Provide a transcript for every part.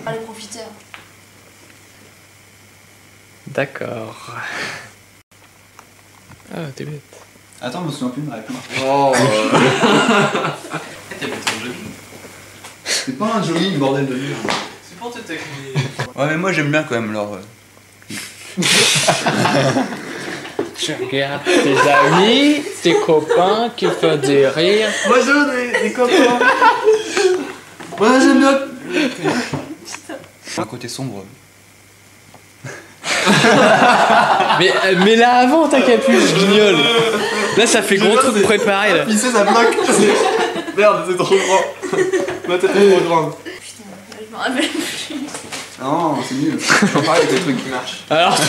Les profiteurs. D'accord. Ah, t'es bête. Attends, je me souviens plus de ma réponse. Oh. T'as mis ton jogging. C'est pas un jogging, bordel de merde. C'est pour te taquiner. Ouais, mais moi j'aime bien quand même leur. Tu regardes tes amis, tes copains qui font des rires. Moi j'ai des copains. Moi j'aime bien. Un côté sombre. Mais là avant ta capuche, guignol. Là ça fait gros truc préparé là. Pisser ça bloque. Merde, c'est trop grand. Ma tête est trop grande. Putain, je me rappelle plus. Non, c'est mieux. Je parle avec des trucs qui marchent. Alors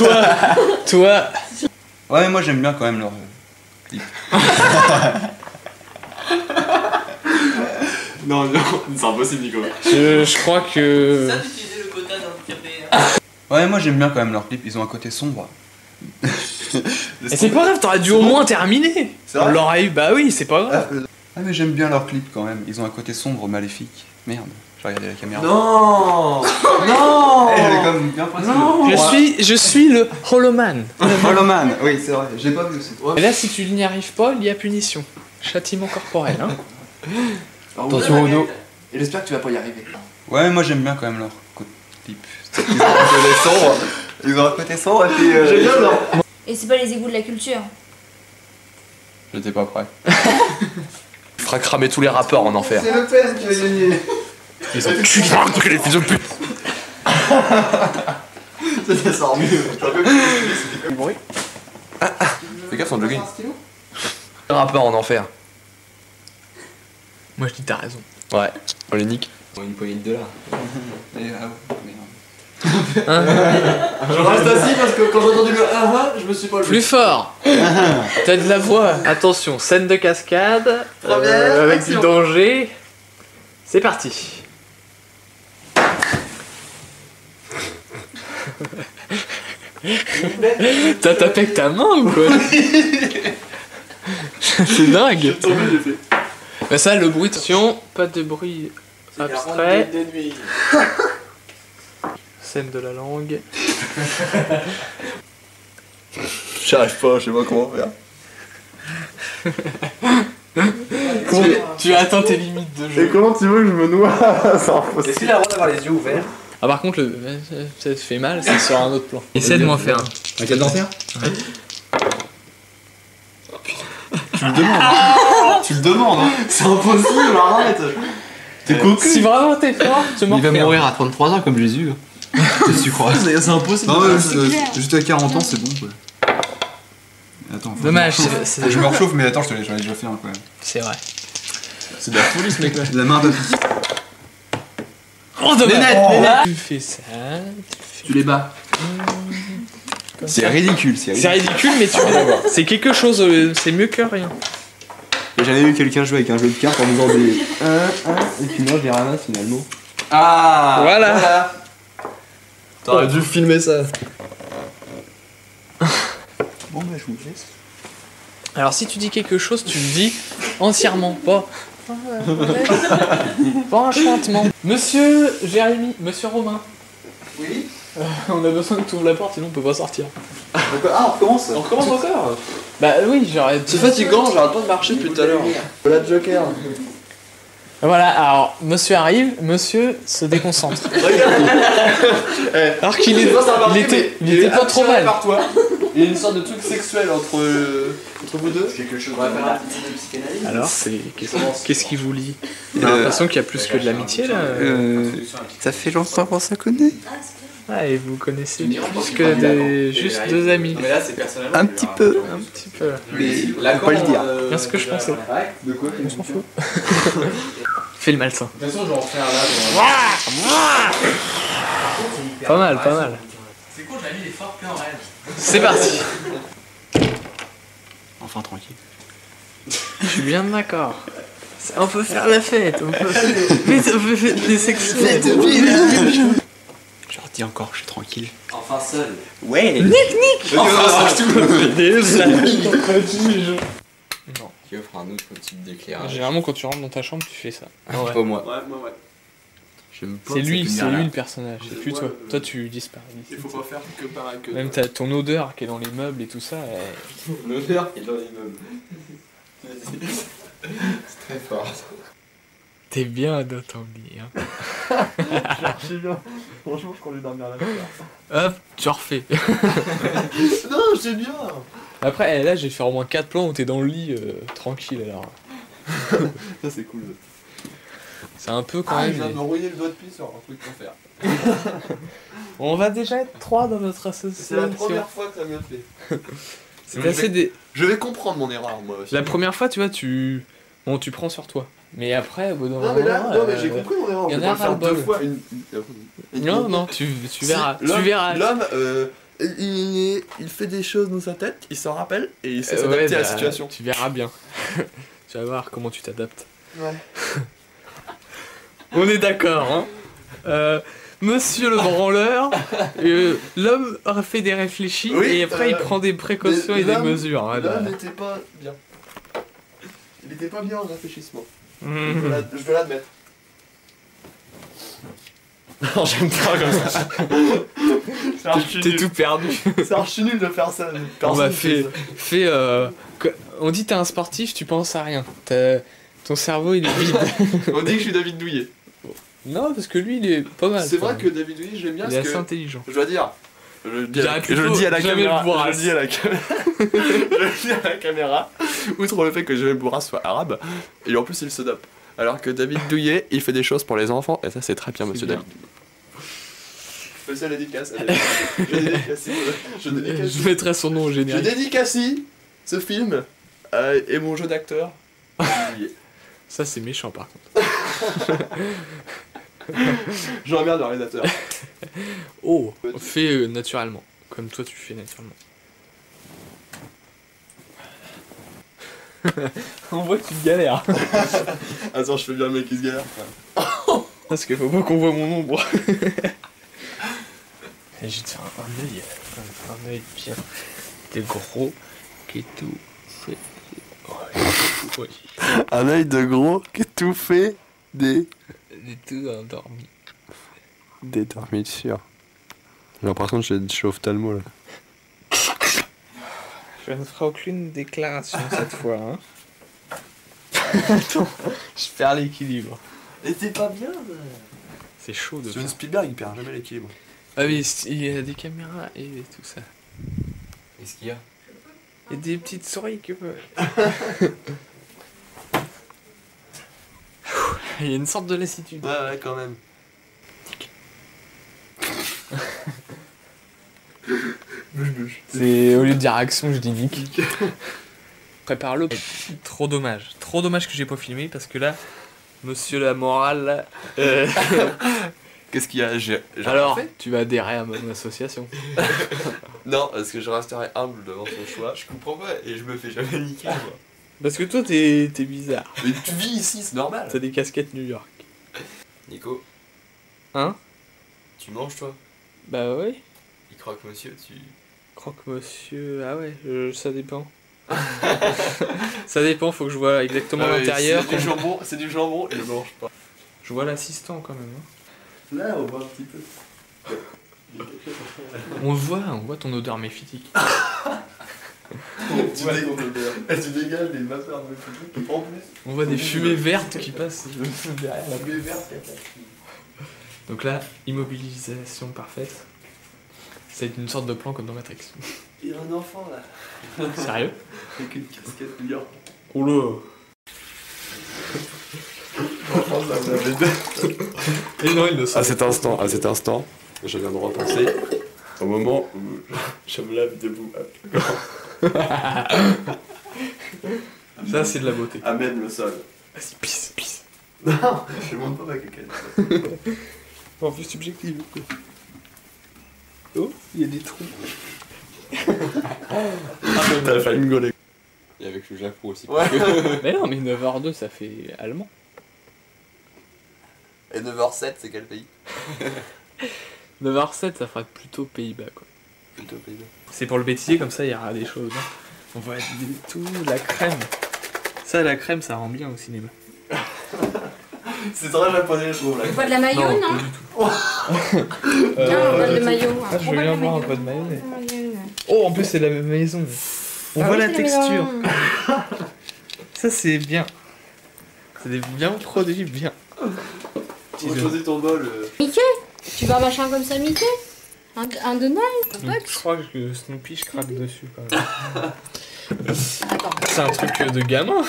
toi. Ouais, mais moi j'aime bien quand même leur clip. Non, non, c'est impossible, Nico. Je crois que. Ça d'utiliser le quota d'handicapé. Ouais, moi j'aime bien quand même leur clip, ils ont un côté sombre. Et c'est pas grave, t'aurais dû au moins terminer. C'est vrai On l'aurait eu, bah oui, c'est pas grave. Ah, mais j'aime bien leur clip quand même, ils ont un côté sombre, maléfique. Merde, j'ai regardé la caméra. Non. Non. Eh, j'avais comme bien presque. Non. Je suis le Holoman. Holoman, oui, c'est vrai, j'ai pas vu aussi. Et là, si tu n'y arrives pas, il y a punition. Châtiment corporel, hein. Attention au dos. Et j'espère que tu vas pas y arriver. Ouais, mais moi j'aime bien quand même leur clip. Ils ont un côté sombre, ils ont un côté sombre et puis. J'aime bien, non. Et c'est pas les égouts de la culture. J'étais pas prêt. Il fera cramer tous les rappeurs en enfer. C'est le père qui va gagner. Ils ont cul, les fils de pute. Ça sort mieux. Du bruit. Fais gaffe son jogging. Les rappeurs en enfer. Moi, je dis t'as raison. Ouais, on les nique. Une poignée de dollars. Je reste assis parce que quand j'ai entendu le je me suis pas levé. Plus fort. T'as de la voix. Attention, scène de cascade. Première avec action. du danger. C'est parti. T'as tapé avec ta main ou quoi? C'est dingue. Mais ça, le bruit, attention, pas de bruit abstrait. Scène de la langue. J'arrive pas, je sais pas comment faire. Tu as atteint tes limites de jeu. Et comment tu veux que je me noie? C'est impossible. Est-ce qu'il a le droit d'avoir les yeux ouverts? Ah, par contre, ça te fait mal, c'est sur un autre plan. Essaie de m'en faire un. Un quel d'enfer? Tu le demandes. Tu le demandes, hein. C'est impossible, arrête. T'es cocu. Si vraiment t'es fort, tu m'en Il va fais un. mourir à 33 ans comme Jésus. Qu'est-ce que tu crois? C'est impossible. Non, ouais, clair. juste à 40 ans, c'est bon quoi. Attends, faut Dommage, que je me réchauffe. c'est- Faut que je me réchauffe, mais attends, j'en ai déjà fait un quand même. C'est vrai. C'est de la folie ce mec là. De la main de. Oh, dommage. Nénette. Tu fais ça. Tu les bats. C'est ridicule, C'est ridicule, mais tu c'est quelque chose, c'est mieux que rien. J'ai jamais vu quelqu'un jouer avec un jeu de cartes en faisant des 1, et puis moi je les ramasse finalement. Ah. Voilà. T'aurais dû filmer ça. Bon bah je vous laisse. Alors si tu dis quelque chose, tu le dis entièrement, pas. Pas un chantement. Monsieur Jérémy, monsieur Romain. Oui. On a besoin que tu ouvres la porte, sinon on peut pas sortir. Ah on recommence. On recommence encore. Bah oui, j'aurais. C'est fatigant, j'arrête pas de marcher depuis tout à l'heure. Voilà Joker. Voilà, alors monsieur arrive, monsieur se déconcentre. Alors qu'il est... il était pas trop mal. Par toi. Il y a une sorte de truc sexuel entre vous deux. Quelque chose. On va faire un petit de psychanalyse. Alors, qu'est-ce qui vous lie? J'ai l'impression qu'il y a plus que de l'amitié là. Ça fait longtemps qu'on se connaît. Ah, et vous connaissez plus que des... juste deux amis. Mais là, c'est personnellement. Un petit peu. Un petit peu. Mais La faut pas le dire. Bien ce que je pensais. De quoi? On s'en fout. Fais le malsain. De toute façon, je vais en faire là. Pas mal, pas mal. C'est cool, la vie est forte qu'en rêve. C'est parti. Enfin tranquille. Je suis bien d'accord. On peut faire la fête, on peut faire des sexuels. Je leur dis encore, je suis tranquille. Enfin seul. Ouais. Nique. Enfin, des blagues. Non. qui offre un autre type d'éclairage. Généralement, quand tu rentres dans ta chambre, tu fais ça. Pas moi. Ouais, moi, ouais. J'aime pas C'est lui cette lumière-là. le personnage. C'est plus Ouais, toi. ouais. Toi, tu disparais. Il faut pas faire que pareil que. Même ton odeur qui est dans les meubles et tout ça. L'odeur qui est dans l'immeuble. C'est très fort. T'es bien dans ton lit. Hein. J'ai bien. Franchement, je conduis dormir là. Hop, tu refais. Non, j'ai bien. Après, là, j'ai fait au moins 4 plans où t'es dans le lit tranquille alors. Ça, c'est cool. C'est un peu quand Ah, je même. viens de me rouiller le doigt de pied sur un truc qu'on faire. On va déjà être 3 dans notre C'est association. la première fois que ça me fait. C'est assez des... Je vais comprendre mon erreur, moi aussi. La première fois, tu vois, tu prends sur toi. Mais après, au bout d'un Non, mais là, moment, non, mais j'ai compris mon erreur. y en Je a vais pas le faire ras-le-bol. 2 fois. Non, tu verras. Si, Tu verras. L'homme, il fait des choses dans sa tête, il s'en rappelle et il sait s'adapter à la situation. Tu verras bien. Tu vas voir comment tu t'adaptes. Ouais. On est d'accord, hein. Monsieur le branleur, l'homme aurait fait des réfléchis Oui, et après il prend des précautions et des l'homme- mesures. Voilà. L'homme n'était pas bien. Il était pas bien en réfléchissement. Mhm. Je veux l'admettre. Non, j'aime pas comme ça. C'est archi T'es nul. tout perdu. C'est archi nul de faire ça. On va Personne fait ça. on dit t'es un sportif, tu penses à rien. Ton cerveau il est vide. On dit que je suis David Douillet. Non, parce que lui il est pas mal. C'est quand vrai même. que David Douillet, j'aime bien il est parce assez que. intelligent. Je dois dire. Je le dis J'aurais à, plutôt je le dis à la jamais caméra. le Bourras. Je le dis à la caméra. Je le dis à la caméra. Outre le fait que Jamel Bourras soit arabe, et en plus il se dope. Alors que David Douillet, il fait des choses pour les enfants, et ça c'est très bien, monsieur bien. David. Je fais ça dédicace. Je dédicace. Je dédicace. Je mettrai son nom au Je générique. dédicace ce film et mon jeu d'acteur. Ça c'est méchant par contre. J'emmerde le réalisateur. Oh, fais naturellement. Comme toi tu fais naturellement. On voit que tu te galères. Attends, je fais bien le mec qui se galère. Parce qu'il faut pas qu'on voit mon ombre. Et je vais te faire un œil bien. T'es gros, qui est tout fait. Ouais. Un œil de gros qui tout fait des tout endormi. déterminés sûr. J'ai l'impression que j'ai des ophtalmo là. Je ne ferai aucune déclaration cette fois. Hein. Attends, je perds l'équilibre. Et t'es pas bien C'est chaud de Steven faire. Spielberg il perd jamais l'équilibre. Ah oui, il y a des caméras et tout ça. Qu'est-ce qu'il y a? Il y a des petites souris qui peuvent. Il y a une sorte de lassitude. Ouais quand même. C'est au lieu de dire action, je dis nick. Prépare-le. Trop dommage. Trop dommage que j'ai pas filmé parce que là, monsieur la morale. Qu'est-ce qu'il y a j'ai Alors, rien fait tu vas adhérer à mon association. Non, parce que je resterai humble devant son choix. Je comprends pas et je me fais jamais niquer moi. Parce que toi, t'es bizarre. Mais tu vis ici, c'est normal. T'as des casquettes New York. Nico, Hein? tu manges toi? Bah oui. Il croque monsieur, tu. Croque-monsieur. Ah ouais, ça dépend. Ça dépend, faut que je vois exactement Ah ouais, l'intérieur. c'est du jambon et je mange pas. Je vois l'assistant quand même. Hein. Là, on voit un petit peu. On voit ton odeur méphitique. Tu dégages des vapeurs de méthylique. En plus, On voit des fumées vertes qui passent derrière la. fumée verte. Donc là, immobilisation parfaite. C'est une sorte de plan comme dans Matrix. Il y a un enfant là. Sérieux? Avec une casquette New York. Oh là! Et non, il le sent. À cet instant, je viens de repenser au moment où je me lave debout. Ça, c'est de la beauté. Amène le sol. Vas-y, pisse, pisse. Non, je monte pas ma cacahuète. En plus, subjectif. Oh, il y a des trous. T'as failli me gauler. Et avec le Japon aussi. Ouais. Mais non, mais 9h02, ça fait allemand. Et 9h07, c'est quel pays? 9h07, ça fera plutôt Pays-Bas, quoi. Plutôt Pays-Bas. C'est pour le bêtisier, comme ça, il y aura des choses. Hein. On va tout, la crème. Ça, la crème, ça rend bien au cinéma. C'est très japonais, je trouve. Tu bois de la mayo, non? Tiens, on boit de mayo. Ah, je veux bien boire un peu de mayonnaise. Oh, en plus, c'est la même maison. On voit la texture. Ça, c'est bien. C'est des bien produits, bien. Tu vas poser ton bol. Mickey? Tu veux un machin comme ça, Mickey? Un Donald? Je crois que Snoopy, je craque dessus quand même. Attends. C'est un truc de gamin.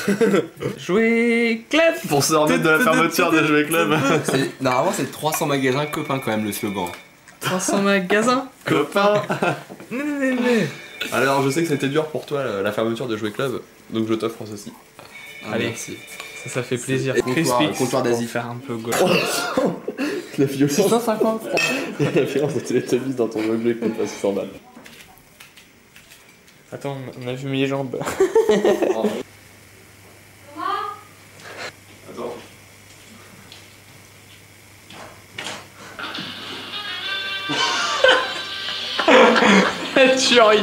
Jouer club. Pour se remettre de la fermeture de Jouer Club. Normalement, c'est 300 magasins copains quand même le slogan. 300 magasins. Copain. Alors, je sais que c'était dur pour toi la fermeture de Jouer Club, donc je t'offre ceci. Allez. Merci. Ça fait plaisir. Comptoir d'Asie. Faire un peu gauche. La violence. 150 francs. La violence de Télétobies dans ton objet qui passe 100 balles. Attends, on a vu mes jambes. Attends. Tuerie.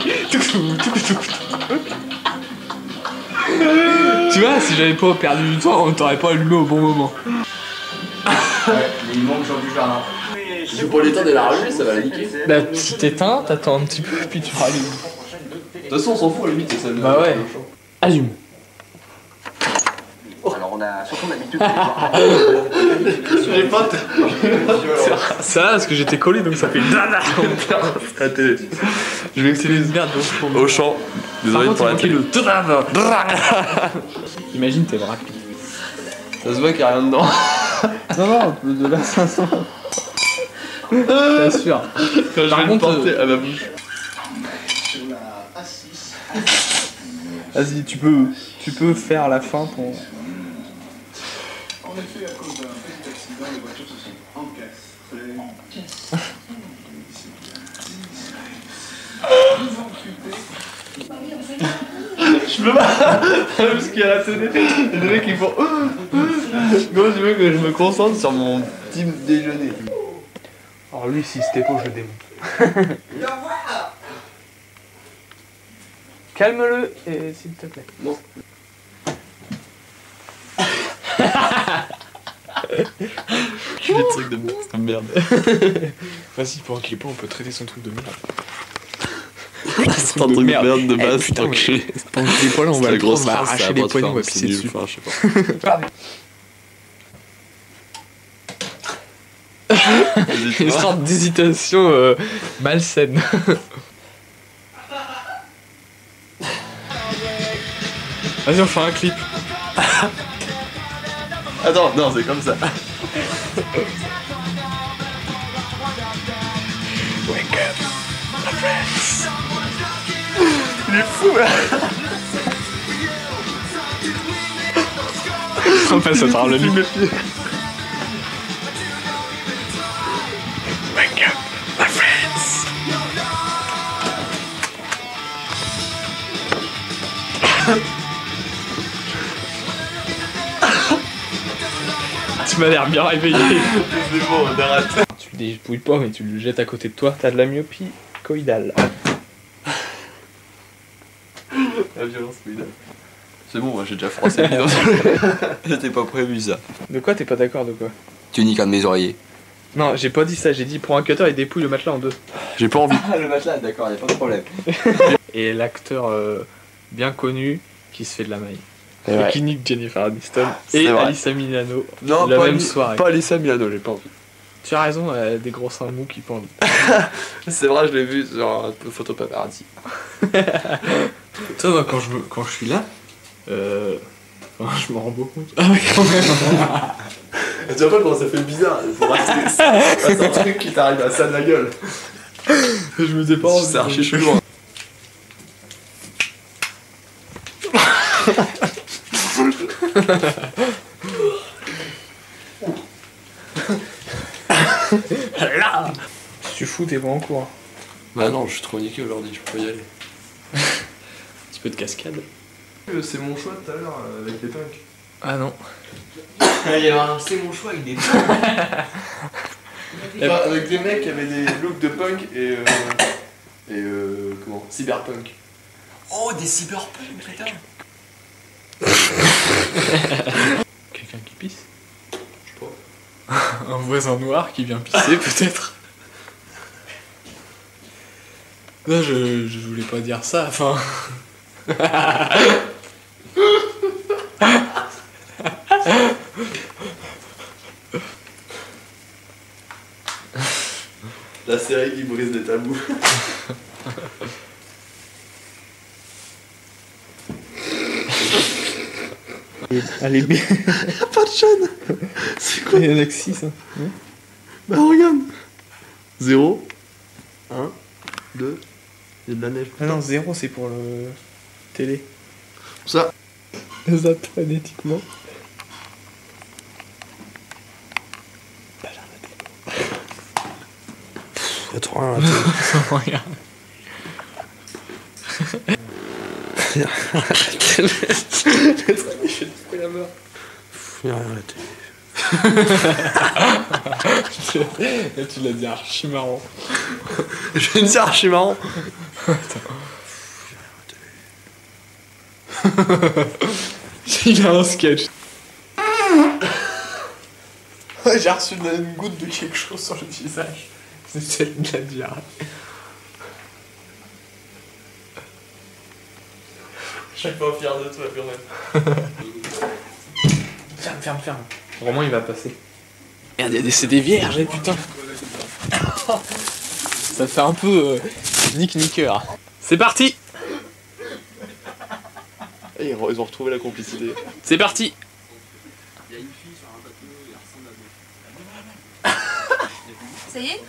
Tu vois, si j'avais pas perdu du temps, on t'aurait pas allumé au bon moment. Ouais, mais il manque Jean du Jardin. Je vais pas l'éteindre et la rallumer, ça va la niquer. Bah, tu t'éteins, t'attends un petit peu, puis tu rallumes. De toute façon, on s'en fout à la limite, ça Bah ouais. Allume. Alors on a surtout l'habitude J'ai pas Ça va parce que j'étais collé donc ça fait dada. la télé. Je vais accélérer de merde Au champ. Désolé pour la télé. le Imagine tes bras. Ça se voit qu'il y a rien dedans. Non, de là 500. Bien sûr. Quand je vais le porter à ma bouche. Vas-y, tu peux faire la fin pour. En effet, à cause d'un petit accident, les voitures se sont encastrées. Je peux pas. Parce qu'il y a la télé. Il y a des mecs qui font. Comment tu veux que je me concentre sur mon petit déjeuner? Alors lui, si c'était pas, je le démonte. Calme-le, et s'il te plaît. Non. Les trucs de merde. Vas-y, pour un clip, on peut traiter son truc de merde. C'est un truc de merde de base, putain, t'enculé. Pendant qu'il est pas là, on va le grosse prendre, on va race, arracher ça les a pas de poignets, on va forme, pisser c'est nul, dessus. enfin, je sais pas. Une sorte d'hésitation malsaine. Vas-y, on fait un clip. Attends, non, c'est comme ça. Wake up, my friends. Il est fou là. En fait, ça parle lui. Wake up, my friends. Tu m'as l'air bien réveillé. C'est bon, on arrête. Tu le dépouilles pas, mais tu le jettes à côté de toi, t'as de la myopie coïdale. La violence, oui. C'est bon, moi j'ai déjà froissé le bidon. J'étais pas prévu ça. De quoi t'es pas d'accord, de quoi? Tu niques un de mes oreillers. Non, j'ai pas dit ça, j'ai dit prends un cutter et dépouille le matelas en deux. J'ai pas envie. Ah, le matelas, d'accord, y'a pas de problème. Et l'acteur bien connu qui se fait de la maille. C'est Et vrai. qui nique Jennifer Aniston C'est et vrai. Alyssa Milano Non, la pas même soirée. Pas Alyssa Milano, j'ai pas envie. Tu as raison, des gros seins mous qui pendent. C'est vrai, je l'ai vu sur une photo paparazzi. Toi, moi, quand je suis là, je m'en rends beaucoup compte. Ah ouais, quand même. Tu vois pas comment ça fait bizarre. C'est un truc qui t'arrive à ça de la gueule. Je me dis pas. C'est archi chelou. Hein. Là si tu fous, t'es pas en cours. Bah non, je suis trop niqué aujourd'hui, je peux pas y aller. Un petit peu de cascade. C'est mon choix tout à l'heure avec les punks. Ah non. C'est mon choix, il est Enfin, avec des mecs qui avaient des looks de punk et comment cyberpunk. Oh, des cyberpunk, putain. Quelqu'un qui pisse? Je sais pas. Un voisin noir qui vient pisser peut-être. Non, je voulais pas dire ça, enfin... La série qui brise des tabous. Allez, bien. Pas de chaîne. C'est quoi? Il y en a que 6. Hein. Bah regarde. 0, 1, 2, il y a de la neige. Ah non, 0 c'est pour le télé. Ça. Ça phonétiquement. Y'a trop rien à la télé. Regarde. Y'a rien à la télé. Là, tu l'as dit archi marrant. Je viens de dire archi marrant. Il a un sketch. J'ai reçu une goutte de quelque chose sur le visage. C'est de la diarrhée. Chaque fois fier de toi, quand même. Ferme. Romain il va passer. Regarde, c'est des vierges, putain. Ça fait un peu niqueur. C'est parti. Et ils ont retrouvé la complicité. C'est parti. Ça y est?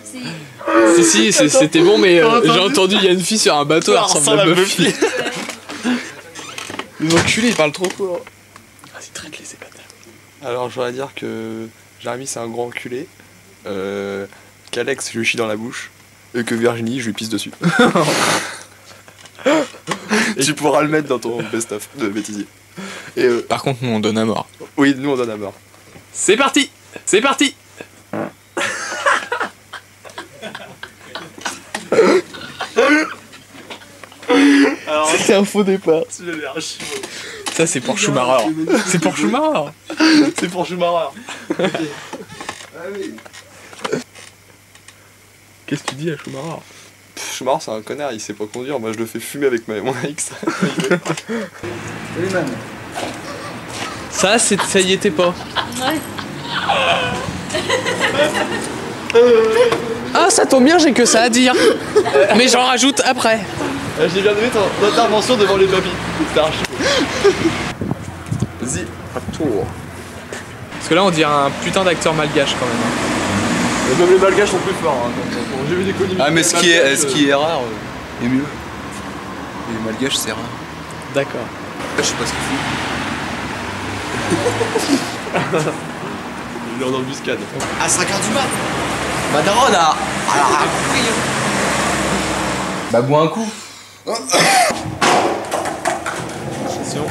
Si, c'était bon, mais j'ai entendu, il y a une fille sur un bateau, elle ressemble à Buffy. Les enculés, ils parlent trop court. Vas-y, traite-les, ces bâtards. Alors, j'aurais à dire que Jérémy, c'est un grand enculé. Qu'Alex, je lui chie dans la bouche. Et que Virginie, je lui pisse dessus. Tu pourras le mettre dans ton best-of de bêtisier. Et Par contre, nous, on donne à mort. oui, nous, on donne à mort. C'est parti. C'est parti. C'est un faux départ. Ça, c'est pour Schumacher. C'est pour Schumacher. C'est pour Schumacher. Qu'est-ce que tu dis à Schumacher? Schumacher, c'est un connard, il sait pas conduire. Moi, je le fais fumer avec mon ex. Salut, man. Ça y était pas. Ouais. Ah, ça tombe bien, j'ai que ça à dire. Mais j'en rajoute après. J'ai bien aimé ton intervention devant les papis. C'était archi beau. Vas-y, à tour. Parce que là, on dirait un putain d'acteur malgache quand même. Et même les malgaches sont plus forts. Hein, j'ai vu des connus. Ah, mais ce qui est rare est mieux. Les malgaches, c'est rare. D'accord. Je sais pas ce qu'il faut. Il est en embuscade. À 5h du mat. Ma daronne a compris. Bah, bois un coup. Attention.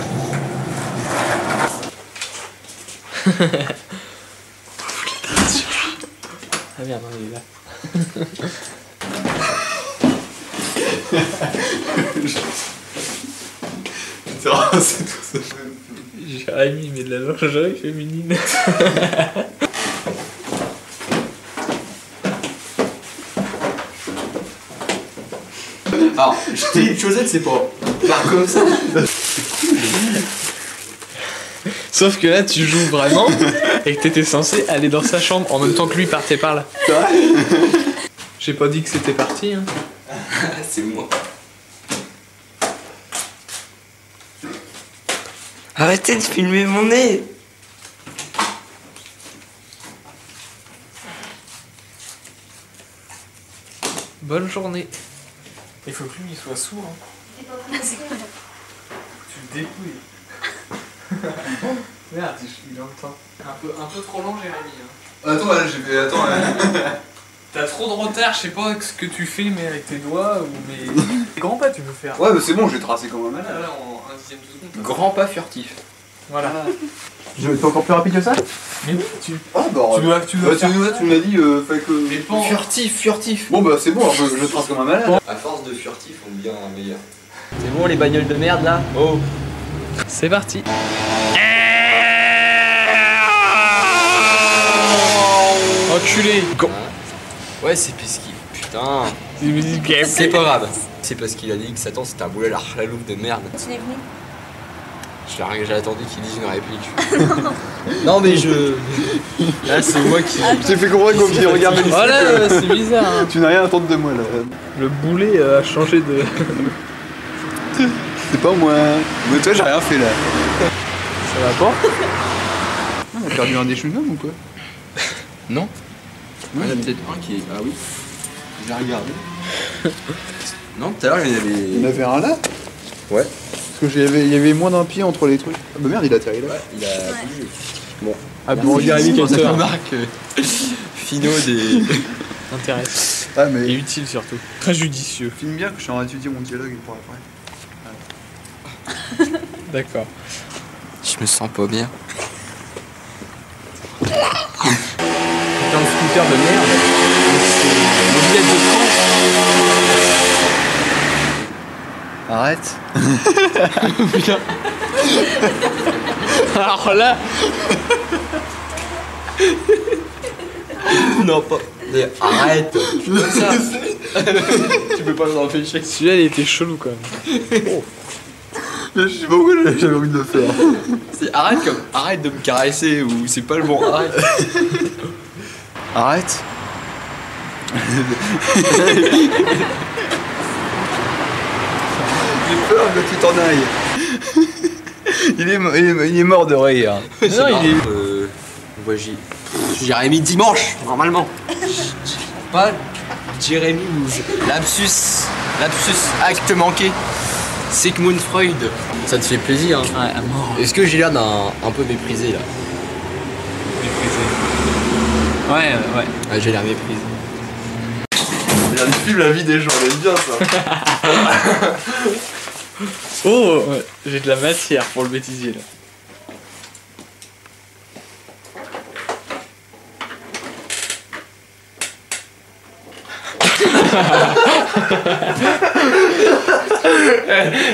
Ah merde, il est là. C'est tout ça. Jérémy, il met de la lingerie féminine. Alors, je t'ai une chaussette, c'est pas comme ça. Sauf que là, tu joues vraiment et que t'étais censé aller dans sa chambre en même temps que lui partait par là. J'ai pas dit que c'était parti, hein. C'est moi. Arrêtez de filmer mon nez. Bonne journée. Il faut plus qu'il soit sourd. Hein. Tu le dépouilles. Merde, il est en temps. Un peu trop long, Jérémy. Hein. Attends, là, j'ai fait. Attends, T'as trop de retard, je sais pas ce que tu fais, mais avec tes doigts ou mais. Grand pas, tu peux faire. Ouais, mais c'est bon, je vais tracer comme un Là, malade. en un dixième de seconde. Grand pas furtif. Voilà. Je vais être encore plus rapide que ça? Mais oui, tu. Ah, bah. Tu dois tu m'as dit, fait que. Mais pas. Furtif. Bon, bah, c'est bon, alors je trace comme un malade. À force de furtif, on devient meilleur. C'est bon les bagnoles de merde là? Oh. C'est parti. enculé. Ouais, c'est parce qu'il. Putain. C'est C'est pas grave. C'est parce qu'il a dit que Satan c'était un boulet à la loupe de merde. Tu n'es venu? J'ai attendu qu'il dise une réplique. Non mais je. Là c'est moi qui. Je t'ai fait comprendre qu'on vient regarder les Voilà, c'est bizarre. Hein. Tu n'as rien à attendre de moi là. Le boulet a changé de. C'est pas moi. Mais toi j'ai rien fait là. Ça va pas? On a perdu un des chewing-gums ou quoi? Non. Il y en a peut-être un qui est. Ah oui. Je l'ai regardé. Non, tout à l'heure il y avait. Il y en avait un là? Ouais. Parce que il y avait moins d'un pied entre les trucs. Ah bah merde, il a atterri là. Ouais, il a bougé. Bon. Ah bon, regarde l'indicateur. Remarque Fino des. Intéressant. Ah Et mais. utile surtout. Très judicieux. Filme bien que je suis en train d'étudier mon dialogue pour après. D'accord. Je me sens pas bien. Dans le scooter de merde. C'est le billet de Arrête. Putain. Alors là. Non, pas. Mais arrête. Comme ça. Tu peux pas nous empêcher. Celui-là il était chelou quand même. Je sais pas pourquoi j'avais envie de le faire. C'est arrête comme. Arrête de me caresser ou c'est pas le bon. Arrête. Arrête. J'ai peur que tu t'en ailles. Il est mort de rire. Non, il est. Moi Jérémy dimanche, normalement. Pas Jérémy ou. Lapsus, acte manqué. Sigmund Freud. Ça te fait plaisir, hein? Ouais, à mort. Est-ce que j'ai l'air d'un un peu méprisé là? Ouais. Ouais, j'ai l'air méprisé. Il filme la vie des gens, on aime bien ça. Oh, ouais. J'ai de la matière pour le bêtisier là.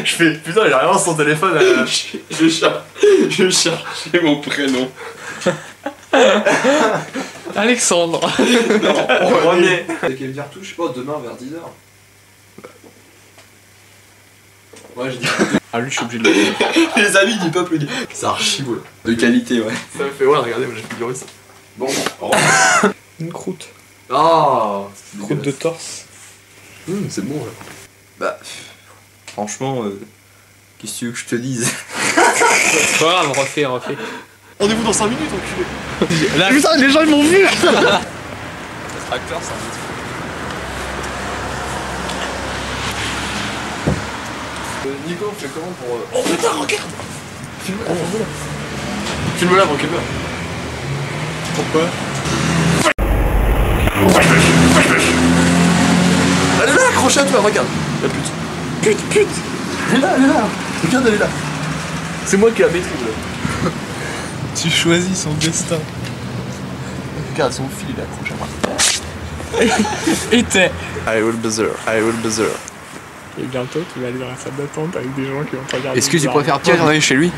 Je fais putain, il a rien sur son téléphone. Je cherchais mon prénom. Alexandre. René. T'as qu'à me dire tout, je sais pas, demain vers 10h. Ouais, je dis. Ah, lui, je suis obligé de le dire. Les amis du peuple, c'est archi beau là. De qualité, ouais. Ça me fait ouais, regardez, moi j'ai figuré ça. Bon, Une croûte. Ah, Croûte de torse. c'est bon là. Bah, franchement, qu'est-ce que tu veux que je te dise? C'est pas grave, refais. Rendez-vous dans 5 minutes, enculé. Là, Putain, les gens ils m'ont vu. Tracteur, ça Nico, on fait comment pour. Oh putain, regarde. Filme-la pour qu'elle meure. pourquoi? Elle est là, accrochée à toi, regarde. La pute. Pute. Elle est là. Regarde, elle est là. C'est moi qui la maîtrise là. Tu choisis son destin. Regarde, son fil il est accroché à moi. Et t'es. I will buzzer. Et bientôt, tu vas aller dans la salle d'attente avec des gens qui vont te regarder. Est-ce que tu bizarre. préfères Pierre en aller chez lui?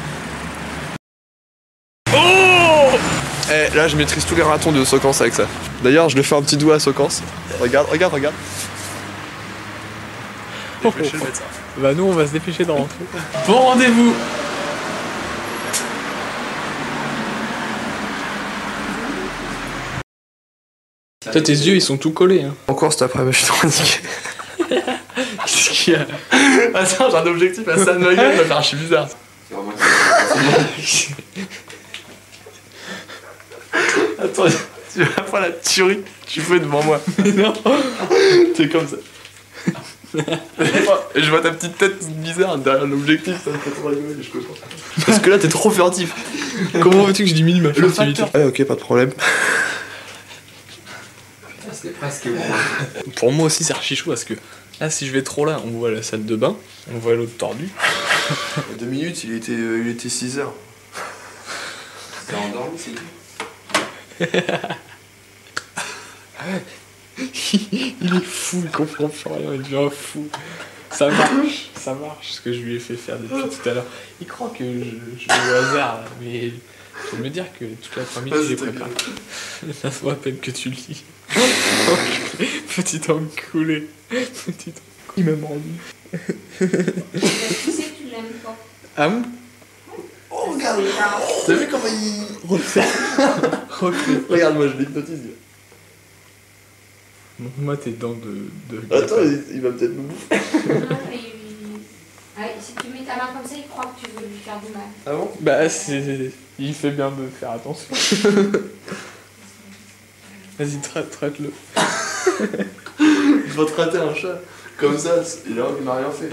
Oh! Eh, là je maîtrise tous les ratons de Socance avec ça. D'ailleurs, je le fais un petit doigt à Socance. Regarde. Dépêchez de mettre ça. Bah, nous, on va se dépêcher de rentrer. Bon rendez-vous! Toi, tes yeux, ils sont tout collés, hein. Encore cet après-midi, je suis trop indiqué. Qu'est-ce qu'il y a? Attends, j'ai un objectif à ça de ma gueule, ça va faire archi bizarre. Attends, tu vas pas la tuerie que tu fais devant moi. Non! T'es comme ça. Et je vois ta petite tête bizarre derrière l'objectif, ça me fait trop rigoler, je comprends. Parce que là, t'es trop furtif. Comment veux-tu que je diminue ma furtivité? Ouais, ok, pas de problème. C'était presque bon. Pour moi aussi, c'est archi chaud parce que là, si je vais trop là, on voit la salle de bain, on voit l'autre tordu. 2 minutes, il était 6h. T'es endormi, c'est tout. Il est fou, il comprend plus rien, il devient fou. Ça marche ce que je lui ai fait faire depuis tout à l'heure. Il croit que je joue au hasard, là, mais Je veux me dire que toute la famille, Vas-y, j'ai ta préparé. Ça se voit à peine que tu le lis. Petit enculé. Petit enculé. Il m'a mordu. Tu sais que tu l'aimes pas. Ah bon? Oh, regarde. T'as vu comment il... Regarde, moi je l'hypnotise. Montre-moi tes dents de... Attends, il va peut-être me bouffer. Ouais, si tu mets ta main comme ça, il croit que tu veux lui faire du mal. Ah bon? Bah, il fait bien de faire attention. Vas-y, traite-le. Je vais traiter un chat. Comme ça, il m'a rien fait.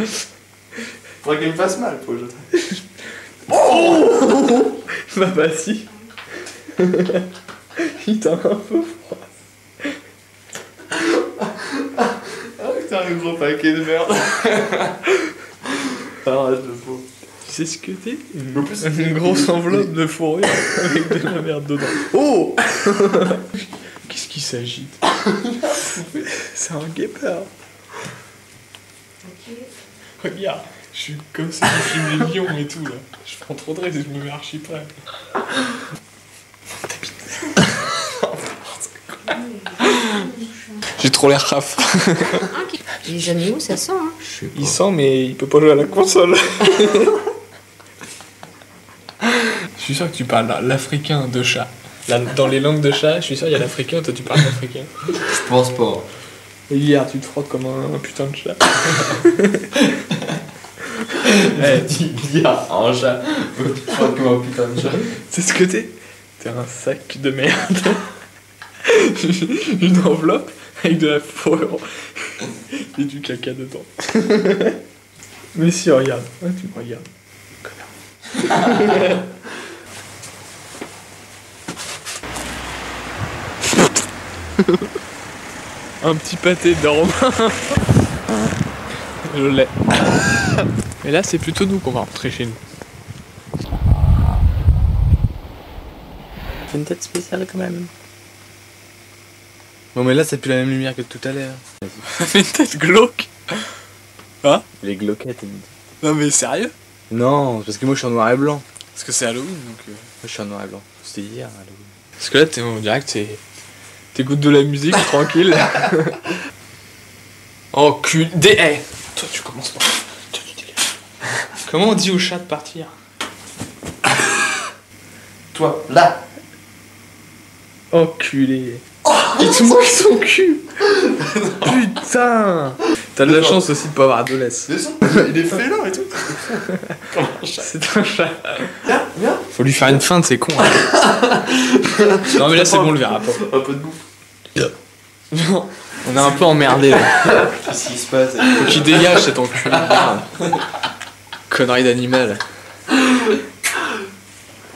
Faudrait qu'il me fasse mal, faut que je traite. Oh bah si. Il t'a un peu froid. Ah putain, le gros paquet de merde. Arrête le pauvre. Tu sais ce que t'es? En plus, Une grosse enveloppe de fourrure avec de la merde dedans. Oh Qu'est-ce qui s'agite? C'est un guépard. Ok. Regarde, je suis comme ça, je filme les lions et tout là. Je prends trop de risques et je me mets archi près. J'ai trop l'air raf. Les animaux, ça sent, hein. Il sent, mais il peut pas jouer à la console. Je suis sûr que tu parles l'africain de chat. Dans les langues de chat, je suis sûr qu'il y a l'africain, toi tu parles l'africain. Je pense pas. Et hier, tu te frottes comme un putain de chat. Eh, dis bien, un chat. Je crois comme un putain de chat. C'est ce que t'es? T'es un sac de merde. Une enveloppe avec de la fourrure et du caca dedans. Mais si, regarde. Ouais, tu me regardes. Connard. Un petit pâté de Romain. Je l'ai. Mais là, c'est plutôt nous qu'on va rentrer chez nous. C'est une tête spéciale quand même. Bon mais là c'est plus la même lumière que tout à l'heure. Ça fait une tête glauque. Hein? Les glauquettes. Non mais sérieux? Non, parce que moi je suis en noir et blanc. Parce que c'est Halloween donc... Moi je suis en noir et blanc. C'était hier Halloween. Parce que là t'es en direct, t'écoutes de la musique tranquille. Oh cul... Hey, toi tu commences pas. Toi tu dégages. Comment on dit au chat de partir? toi, là. Enculé. Il te manque son cul. Putain. T'as de la chance aussi de pas avoir de laisse. Descends, il est félin et tout. Comme un chat. C'est un chat. Viens, viens. Faut lui faire une feinte, c'est con. Hein. Non mais là c'est bon, on le verra pas. Un peu de bouffe. Non. On est un peu emmerdé là. Qu'est-ce qui se passe? Faut qu'il dégage cet enculé. Connerie d'animal.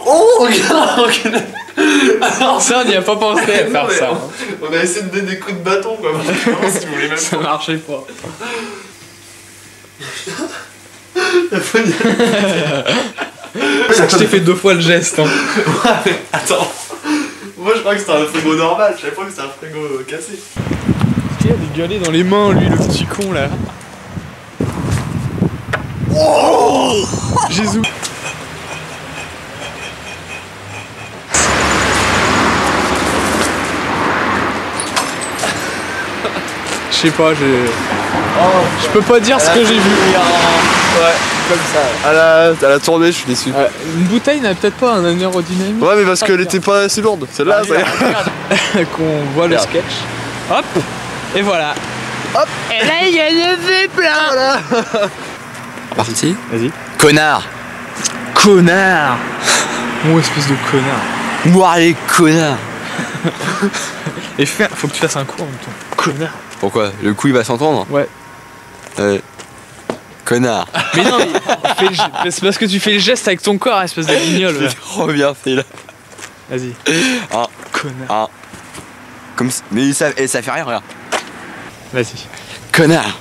Oh, regarde, regarde. Alors, Ça on n'y a pas pensé à faire non, mais ça. On a essayé de donner des coups de bâton quoi. Si tu voulais même Ça marchait pas. la poignée. Je t'ai fait 2 fois le geste. Hein. Ouais, mais attends. Moi je crois que c'était un frigo normal, je savais pas que c'était un frigo cassé. Il a dégueulé dans les mains lui, le petit con là. Oh Jésus. Je sais pas, je peux pas dire ce que j'ai vu. Ouais, comme ça. À la tournée, je suis déçu. Ouais, une bouteille n'a peut-être pas un aérodynamique. Ouais, mais parce qu'elle était pas assez lourde. Celle-là, ça. Qu'on voit le sketch. Hop. Et voilà. Hop. Et là il y a le fait plein là. Parti. Vas-y. Connard. Connard. Mon espèce de connard. Moi les connards. Et faut que tu fasses un coup en même temps. Connard. Pourquoi? Le coup il va s'entendre? Ouais. Connard. Mais non, mais c'est parce que tu fais le geste avec ton corps, espèce de guignol. J'ai trop bien fait là. Vas-y. Ah. Connard. Ah. Comme si... Mais ça fait rien, regarde. Vas-y. Connard.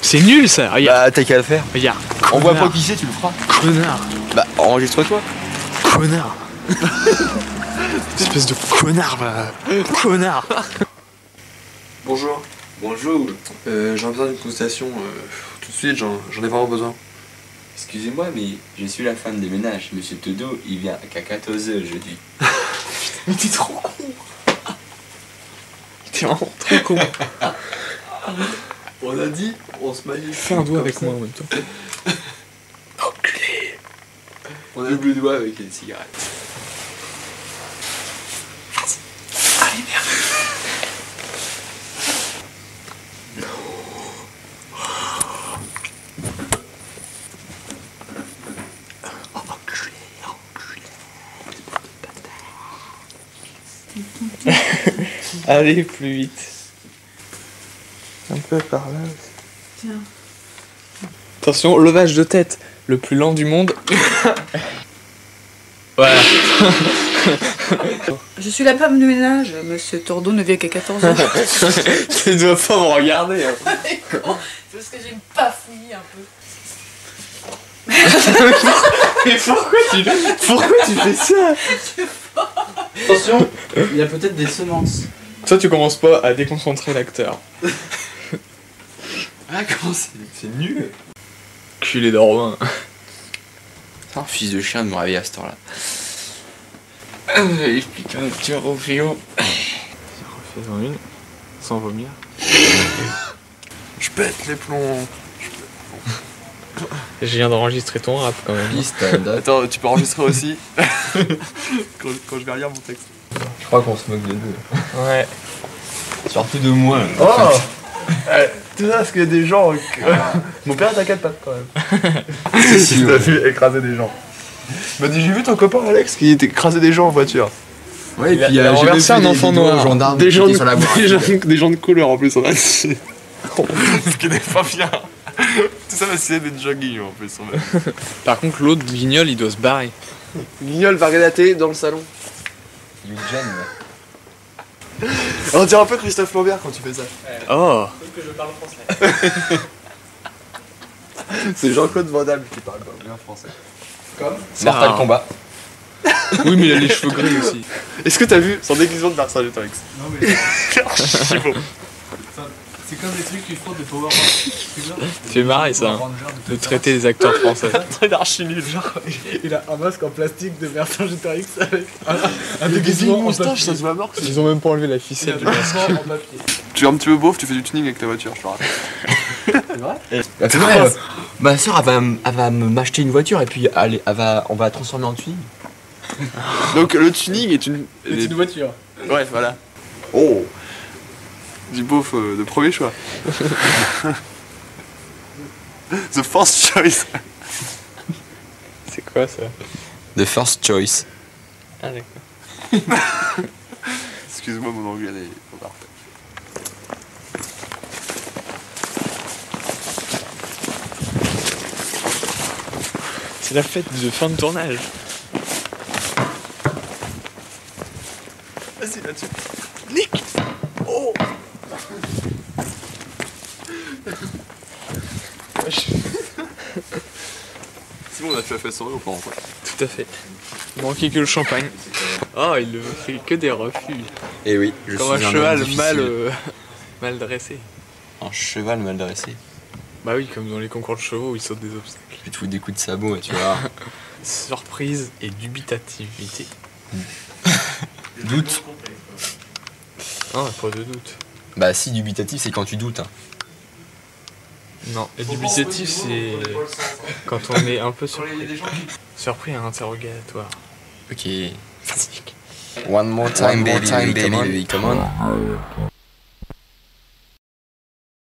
C'est nul ça, regarde. Bah t'as qu'à le faire. Regarde. On voit pas Connard. qui c'est, tu le feras. Connard. Bah enregistre-toi. Connard. Espèce de connard, bah. Connard. Bonjour. Bonjour. J'ai besoin d'une consultation tout de suite, j'en ai vraiment besoin. Excusez-moi, mais je suis la femme des ménages. Monsieur Todo, il vient qu'à 14h jeudi. Mais t'es trop con. T'es vraiment trop con. On a dit, on se magnifie. Fais un doigt avec moi en même temps. Enculé. On a double doigt avec les cigarettes. Allez, merde. Allez, plus vite. Un peu par là aussi. Tiens. Attention, levage de tête. Le plus lent du monde. Voilà. Je suis la femme de ménage, monsieur Tordo ne vient qu'à 14h. Tu dois pas me regarder. Hein. C'est parce que j'ai bafouillé un peu. Mais pourquoi tu fais ça? Attention, il y a peut-être des semences. Toi, tu commences pas à déconcentrer l'acteur. Ah, comment c'est nul. Culé de Romain. C'est un fils de chien de me réveiller à cette heure-là. Explique un petit Rophéo. Refais-en une, sans vomir. Je pète les plombs. Je viens d'enregistrer ton rap quand même. Attends, tu peux enregistrer aussi quand je vais lire mon texte. Je crois qu'on se moque de nous. Ouais. Surtout de moi. Oh tout ça parce qu'il y a des gens. Mon père t'inquiète pas quand même. Si t'as vu écraser des gens. Il m'a dit j'ai vu ton copain Alex qui écrasait des gens en voiture. Ouais, et puis Il a renversé un enfant noir. Des gens de couleur en plus on a dit. Ce qui n'est pas bien. Tout ça parce qu'il y a des jogging en plus. Par contre, l'autre guignol, il doit se barrer. Guignol va regarder la télé dans le salon. You gêne. On dirait un peu Christophe Lambert quand tu fais ça. Oh. Que je parle français. C'est Jean-Claude Van Damme qui parle bien français. Comme Mortal Kombat. Oui, mais il a les cheveux gris aussi. Est-ce que t'as vu son déguisement de Vercingétorix? Non mais C'est beau. c'est comme les trucs qu'ils font de Power Rangers. Tu fais marrer ça, hein, de traiter les acteurs français. Un truc d'archi nul, genre. Il a un masque en plastique de Vercingétorix avec un déguisement en moustache, ça se voit mort. Ils ont même pas enlevé la ficelle du masque. en papier. Tu es un petit peu beauf, tu fais du tuning avec ta voiture, je te rappelle. C'est vrai. Ma soeur, elle va m'acheter une voiture et puis on va la transformer en tuning. Donc le tuning est une. C'est une voiture. Ouais, voilà. Oh. Du beauf de premier choix. The first choice. C'est quoi ça? The first choice. Ah d'accord. Excuse-moi, mon anglais est pas parfait. C'est la fête de fin de tournage. Vas-y, là-dessus. Nick. Oh. Simon, on a fait la fête soirée ou pas en fait? Tout à fait. Il manquait que le champagne. Oh, il ne fait que des refus. Et oui, je Comme suis un cheval homme difficile. mal dressé. Un cheval mal dressé. Bah oui, comme dans les concours de chevaux où ils sautent des obstacles. Je vais te foutre des coups de sabot et tu vois. Surprise et dubitativité. Doute. Ah, pas de doute. Bah si, dubitatif c'est quand tu doutes. Hein. Non, et dubitatif c'est quand on est un peu surpris. Surpris à interrogatoire. Ok. One more time, baby, come on.